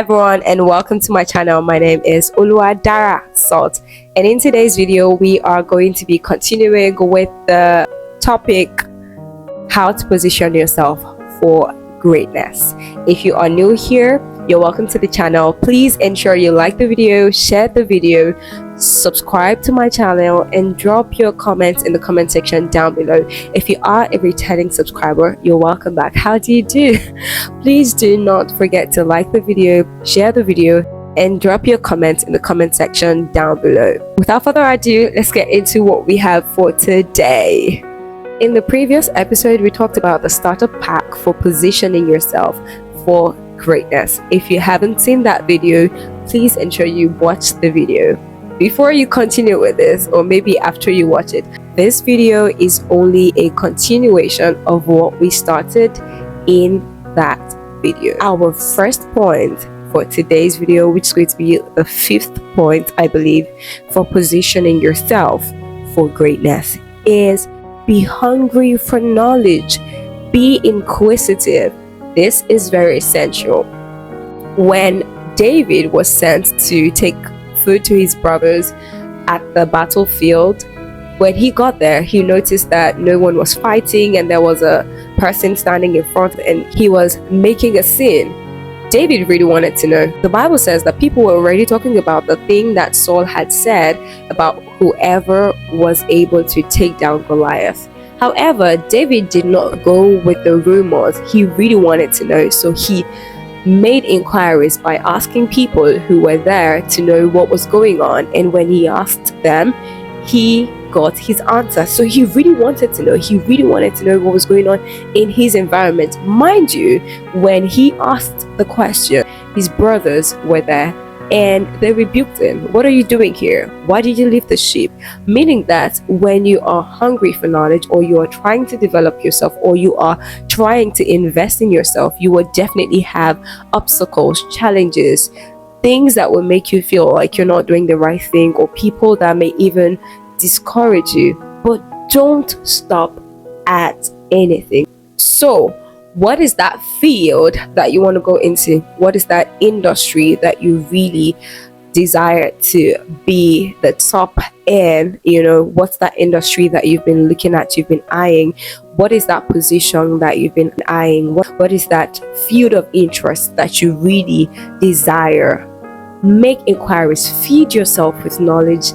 everyone, and welcome to my channel. My name is Oluwadara Salt, and in today's video we are going to be continuing with the topic how to position yourself for greatness. If you are new here, you're welcome to the channel. Please ensure you like the video, share the video, subscribe to my channel, and drop your comments in the comment section down below. If you are a returning subscriber, you're welcome back. How do you do? Please do not forget to like the video, share the video, and drop your comments in the comment section down below. Without further ado, let's get into what we have for today. In the previous episode, we talked about the starter pack for positioning yourself for greatness. If you haven't seen that video, please ensure you watch the video. Before you continue with this, or maybe after you watch it, this video is only a continuation of what we started in that video. Our first point for today's video, which is going to be the fifth point, I believe, for positioning yourself for greatness, is be hungry for knowledge. Be inquisitive. This is very essential. When David was sent to take food to his brothers at the battlefield, when he got there, he noticed that no one was fighting and there was a person standing in front and he was making a scene. David really wanted to know. The Bible says that people were already talking about the thing that Saul had said about whoever was able to take down Goliath. However, David did not go with the rumors. He really wanted to know, so he made inquiries by asking people who were there to know what was going on, and when he asked them, he got his answer. So he really wanted to know. He really wanted to know what was going on in his environment. Mind you, when he asked the question, his brothers were there and they rebuked him. What are you doing here? Why did you leave the sheep? Meaning that when you are hungry for knowledge, or you are trying to develop yourself, or you are trying to invest in yourself, you will definitely have obstacles, challenges, things that will make you feel like you're not doing the right thing, or people that may even discourage you. But don't stop at anything. So what is that field that you want to go into? What is that industry that you really desire to be the top in? What's that industry that you've been looking at, you've been eyeing? What is that position that you've been eyeing? What is that field of interest that you really desire? Make inquiries, feed yourself with knowledge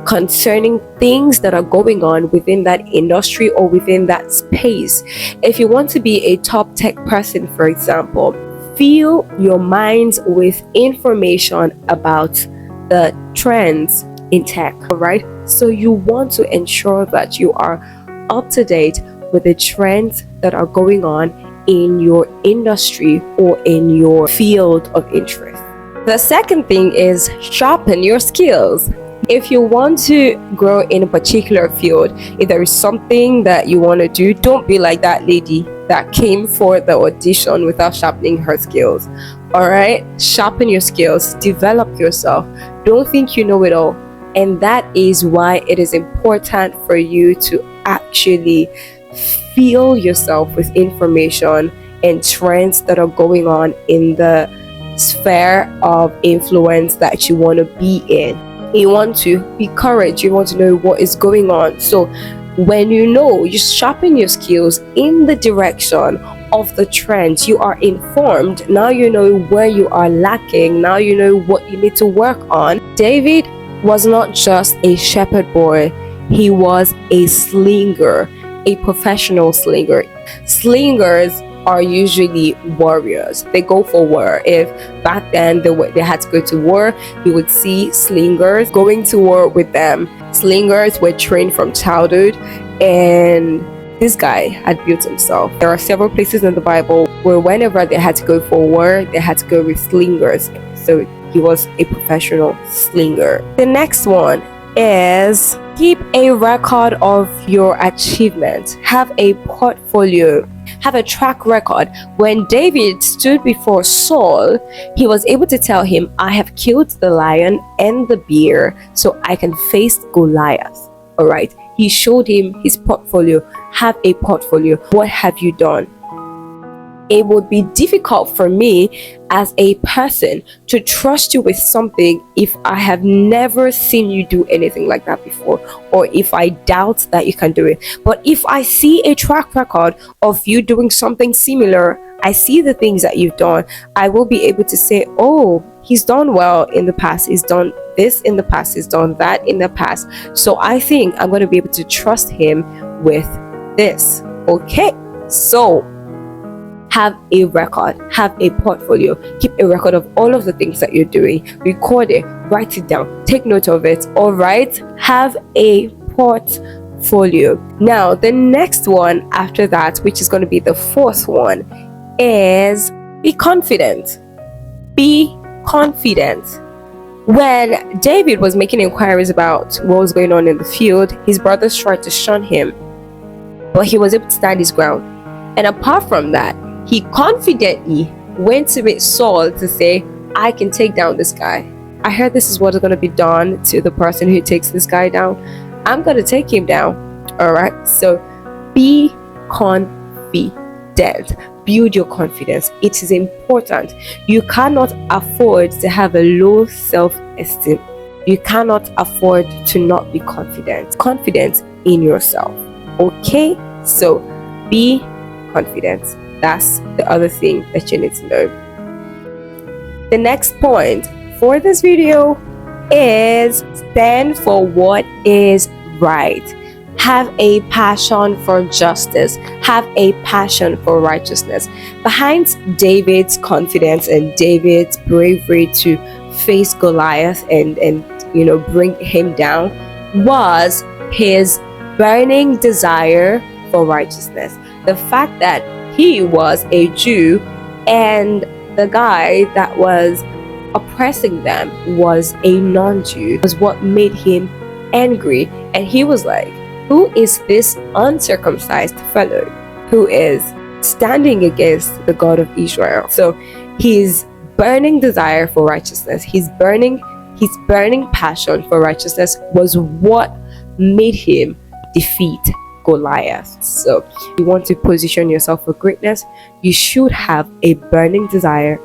concerning things that are going on within that industry or within that space. If you want to be a top tech person, for example, fill your minds with information about the trends in tech, all right? So you want to ensure that you are up to date with the trends that are going on in your industry or in your field of interest. The second thing is sharpen your skills. If you want to grow in a particular field, if there is something that you want to do, don't be like that lady that came for the audition without sharpening her skills. All right, sharpen your skills, develop yourself. Don't think you know it all. And that is why it is important for you to actually fill yourself with information and trends that are going on in the sphere of influence that you want to be in. You want to be courage, you want to know what is going on. So when you sharpen your skills in the direction of the trends, you are informed. Now you know where you are lacking. Now you know what you need to work on. David was not just a shepherd boy, he was a slinger, a professional slinger. Slingers are usually warriors. They go for war. If back then they had to go to war, you would see slingers going to war with them. Slingers were trained from childhood, and this guy had built himself. There are several places in the Bible where whenever they had to go for war, they had to go with slingers. So he was a professional slinger. The next one is keep a record of your achievements. Have a portfolio. Have a track record. When David stood before Saul, he was able to tell him, I have killed the lion and the bear so I can face Goliath. All right. He showed him his portfolio. Have a portfolio. What have you done? it would be difficult for me as a person to trust you with something if I have never seen you do anything like that before, or if I doubt that you can do it. But if I see a track record of you doing something similar, I see the things that you've done, I will be able to say, oh, he's done well in the past, he's done this in the past, he's done that in the past. So I think I'm going to be able to trust him with this. Okay, so have a record, have a portfolio, keep a record of all of the things that you're doing, record it, write it down, take note of it. All right, have a portfolio. Now the next one after that, which is going to be the fourth one, is be confident. Be confident. When David was making inquiries about what was going on in the field, his brothers tried to shun him, but he was able to stand his ground. And apart from that, he confidently went to meet Saul to say, I can take down this guy. I heard this is what is going to be done to the person who takes this guy down. I'm going to take him down. All right. So be confident. Build your confidence. It is important. You cannot afford to have a low self-esteem. You cannot afford to not be confident. Confident in yourself. Okay. So be confident. That's the other thing that you need to know. The next point for this video is stand for what is right. Have a passion for justice. Have a passion for righteousness. Behind David's confidence and David's bravery to face Goliath and bring him down was his burning desire for righteousness. The fact that he was a Jew and the guy that was oppressing them was a non-Jew was what made him angry. And he was like, who is this uncircumcised fellow who is standing against the God of Israel? So his burning desire for righteousness, his burning passion for righteousness was what made him defeat Goliath. So you want to position yourself for greatness, you should have a burning desire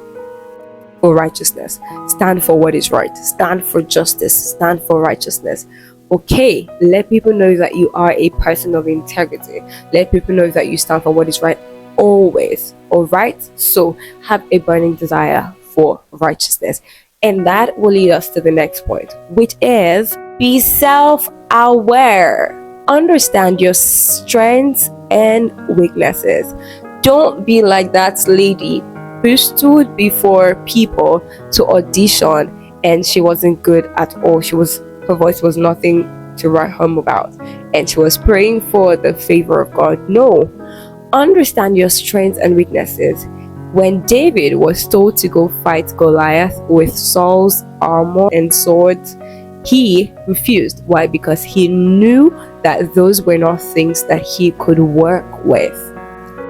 for righteousness. Stand for what is right. Stand for justice. Stand for righteousness. Okay, let people know that you are a person of integrity. Let people know that you stand for what is right always. All right, so have a burning desire for righteousness. And that will lead us to the next point, which is be self-aware. Understand your strengths and weaknesses. Don't be like that lady who stood before people to audition and she wasn't good at all. Her voice was nothing to write home about, and she was praying for the favor of God. No, understand your strengths and weaknesses. When David was told to go fight Goliath with Saul's armor and swords, he refused. Why? Because he knew that those were not things that he could work with.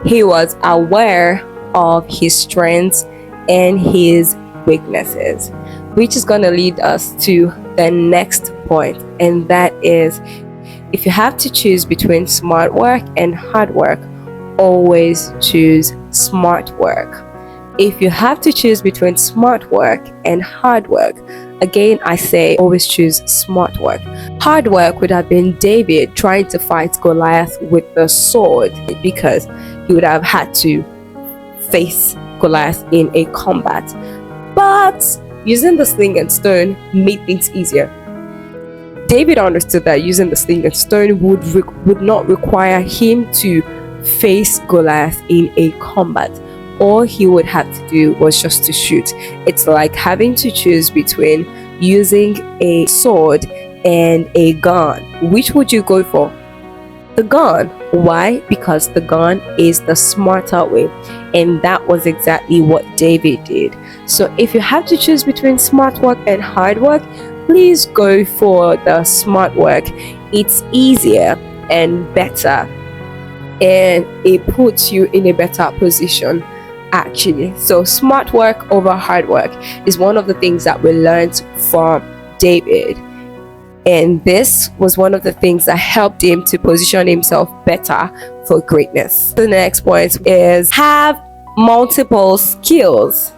He was aware of his strengths and his weaknesses, which is going to lead us to the next point, and that is, if you have to choose between smart work and hard work, always choose smart work. If you have to choose between smart work and hard work, again I say always choose smart work. Hard work would have been David trying to fight Goliath with the sword, because he would have had to face Goliath in a combat. But using the sling and stone made things easier. David understood that using the sling and stone would not require him to face Goliath in a combat. All he would have to do was just to shoot. It's like having to choose between using a sword and a gun. Which would you go for? The gun. Why? Because the gun is the smarter way, and that was exactly what David did. So if you have to choose between smart work and hard work, please go for the smart work. It's easier and better, and it puts you in a better position actually. So smart work over hard work is one of the things that we learned from David, and this was one of the things that helped him to position himself better for greatness. The next point is have multiple skills.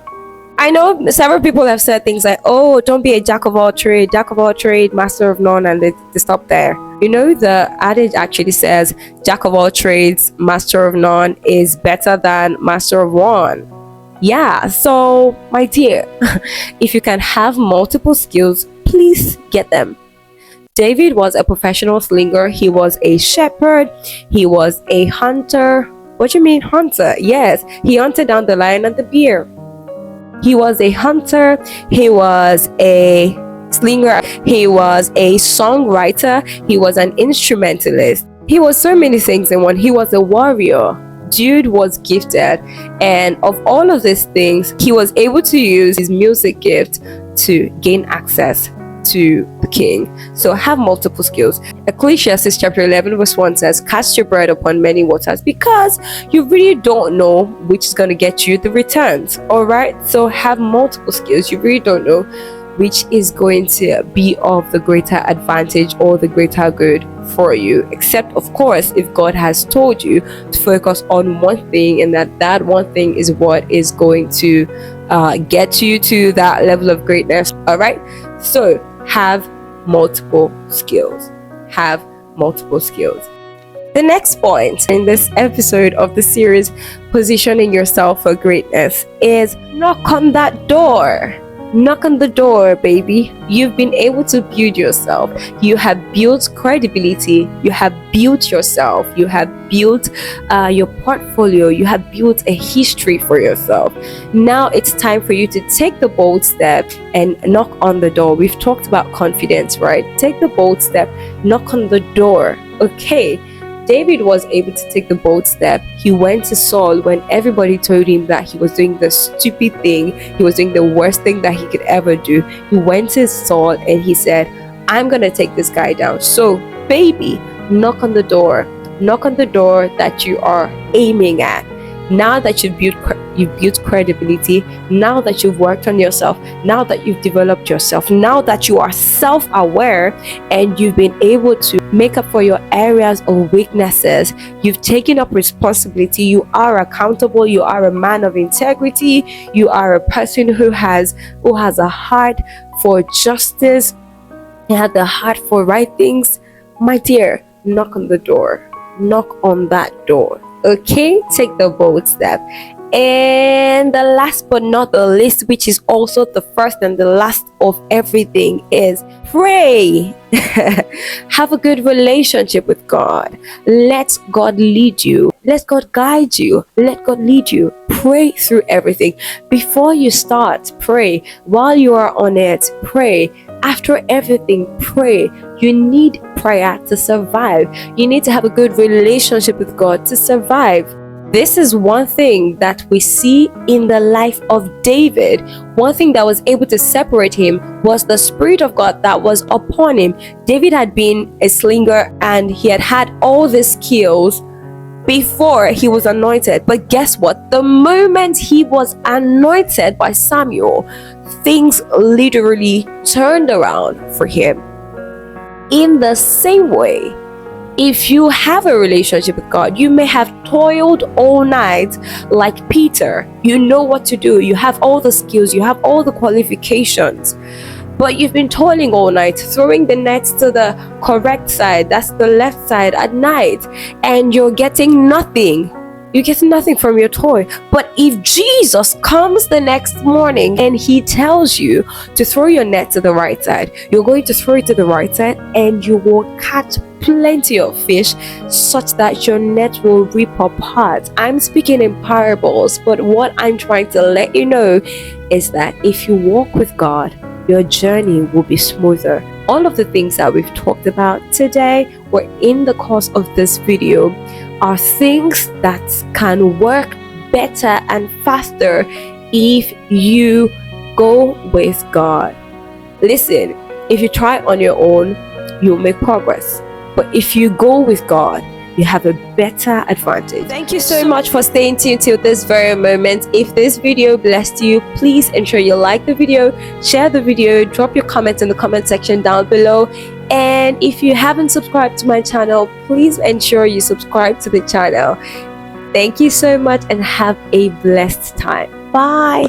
I know several people have said things like, oh, don't be a jack of all trade, master of none, and they stop there. You know, the adage actually says jack of all trades, master of none is better than master of one. Yeah, so my dear, if you can have multiple skills, please get them. David was a professional slinger. He was a shepherd. He was a hunter. What do you mean hunter? Yes, he hunted down the lion and the bear. He was a hunter. He was a slinger. He was a songwriter. He was an instrumentalist. He was so many things in one. He was a warrior. Dude was gifted, and of all of these things, he was able to use his music gift to gain access to the king. So have multiple skills. Ecclesiastes chapter 11 verse 1 says, cast your bread upon many waters, because you really don't know which is going to get you the returns. All right, so have multiple skills. You really don't know which is going to be of the greater advantage or the greater good for you, except of course if God has told you to focus on one thing, and that one thing is what is going to get you to that level of greatness. All right, so have multiple skills. Have multiple skills. The next point in this episode of the series, Positioning Yourself for Greatness, is knock on that door. Knock on the door, baby. You've been able to build yourself. You have built credibility. You have built yourself. You have built your portfolio. You have built a history for yourself. Now it's time for you to take the bold step and knock on the door. We've talked about confidence, right? Take the bold step, knock on the door. Okay. David was able to take the bold step. He went to Saul when everybody told him that he was doing the stupid thing. He was doing the worst thing that he could ever do. He went to Saul and he said, I'm going to take this guy down. So, baby, knock on the door. Knock on the door that you are aiming at. Now that you've built credibility, now that you've worked on yourself, now that you've developed yourself, now that you are self-aware and you've been able to make up for your areas of weaknesses, you've taken up responsibility, you are accountable, you are a man of integrity, you are a person who has a heart for justice, you have the heart for right things. My dear, knock on the door. Knock on that door. Okay, take the bold step. And the last but not the least, which is also the first and the last of everything, is pray. Have a good relationship with God. Let God lead you. Let God guide you. Let God lead you. Pray through everything. Before you start, pray. While you are on it, pray. After everything, pray. You need prayer to survive. You need to have a good relationship with God to survive. This is one thing that we see in the life of David. One thing that was able to separate him was the Spirit of God that was upon him. David had been a slinger and he had all the skills before he was anointed. But guess what? The moment he was anointed by Samuel, things literally turned around for him. In the same way, if you have a relationship with God, you may have toiled all night like Peter. You know what to do. You have all the skills. You have all the qualifications. But you've been toiling all night, throwing the nets to the correct side, that's the left side, at night, and you're getting nothing. You get nothing from your toil. But if Jesus comes the next morning and he tells you to throw your net to the right side, you're going to throw it to the right side and you will catch plenty of fish such that your net will rip apart. I'm speaking in parables, but what I'm trying to let you know is that if you walk with God, your journey will be smoother. All of the things that we've talked about today or in the course of this video are things that can work better and faster if you go with God. Listen, if you try on your own, you'll make progress. But if you go with God, you have a better advantage. Thank you so much for staying tuned till this very moment. If this video blessed you, please ensure you like the video, share the video, drop your comments in the comment section down below. And if you haven't subscribed to my channel, please ensure you subscribe to the channel. Thank you so much and have a blessed time. Bye.